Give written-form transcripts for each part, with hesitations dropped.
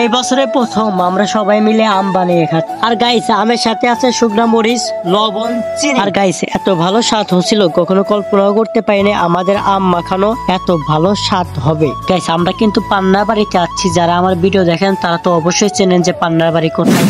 এই বছরে প্রথম আমরা সবাই মিলে আম বানিয়ে খাচ্ছি। আর গাইস আমের সাথে আছে শুকনা মরিচ, লবণ, চিনি। আর গাইস এত ভালো স্বাদ হচ্ছিল, কখনো কল্পনাও করতে পারিনি আমাদের আম মাখানো এত ভালো স্বাদ হবে। গাইস আমরা কিন্তু পান্নার বাড়িতে আছি, যারা আমার ভিডিও দেখেন তারা তো অবশ্যই চেনেন যে পান্নার বাড়ি কোথায়।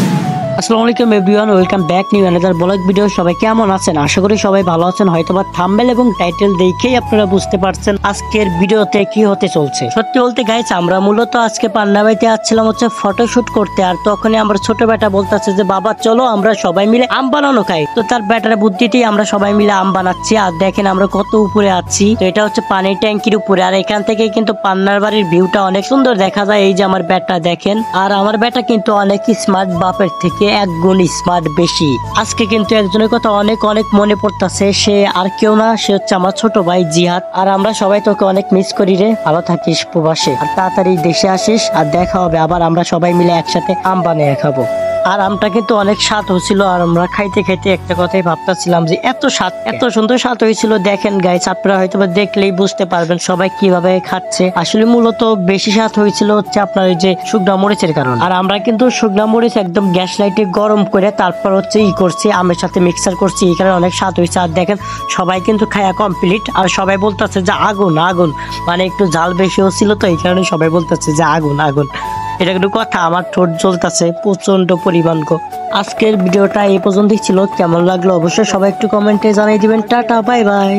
আসসালামু আলাইকুম everyone, welcome back new another blog video. সবাই কেমন আছেন? আশা করি সবাই ভালো আছেন। হয়তোবা থাম্বনেল এবং টাইটেল দেখেই আপনারা বুঝতে পারছেন আজকের ভিডিওতে কি হতে চলছে। সত্যি বলতে গাইস আমরা মূলত আজকে পান্না বাড়িতে আসছিলাম হচ্ছে ফটোশুট করতে। আর তখনই আমরা ছোট বেটা বলতেছে যে বাবা চলো আমরা সবাই মিলে আম বানানো খাই। তো তার বেটার বুদ্ধিতেই আমরা সবাই মিলে আম বানাচ্ছি। আর দেখেন আমরা কত উপরে আছি, তো এটা হচ্ছে পানির ট্যাঙ্কির উপরে। আর এখান থেকে কিন্তু পান্নার বাড়ির ভিউটা অনেক সুন্দর দেখা যায়। এই যে আমার বেটা দেখেন, আর আমার বেটা কিন্তু অনেক স্মার্ট, বাপের থেকে এক গুণ স্মার্ট বেশি। আজকে কিন্তু একজনের কথা অনেক অনেক মনে পড়তেছে, সে আর কেউ না, সে হচ্ছে আমার ছোট ভাই জিহাদ। আর আমরা সবাই তোকে অনেক মিস করি রে। ভালো থাকিস প্রবাসে, আর তাড়াতাড়ি দেশে আসিস, আর দেখা হবে আবার আমরা সবাই মিলে একসাথে আম বানিয়ে খাবো। আর আমটা কিন্তু অনেক স্বাদ হয়েছিল। আর আমরা খাইতে খাইতে একটা কথাই ভাবতেছিলাম যে এত স্বাদ, এত সুন্দর স্বাদ হয়েছিল। দেখেন গাইস আপনারা হয়তো দেখলেই বুঝতে পারবেন সবাই কিভাবে খাচ্ছে। আসলে মূলত বেশি স্বাদ হয়েছিল হচ্ছে আপনার ওই যে শুকনা মরিচের কারণে। আর আমরা কিন্তু শুকনা মরিচ একদম গ্যাস লাইটে গরম করে তারপর হচ্ছে করছি, আমের সাথে মিক্সার করছি, এই কারণে অনেক স্বাদ হয়েছে। আর দেখেন সবাই কিন্তু খায়া কমপ্লিট। আর সবাই বলতেছে যে আগুন আগুন, মানে একটু ঝাল বেশি হচ্ছিল, তো এই কারণে সবাই বলতেছে যে আগুন আগুন। এটা কিন্তু কথা, আমার ঠোঁট জ্বলতেছে প্রচন্ড পরিমাণ। আজকের ভিডিওটা এই পর্যন্তই ছিল। কেমন লাগলো অবশ্যই সবাই একটু কমেন্টে জানিয়ে দিবেন। Tata bye bye.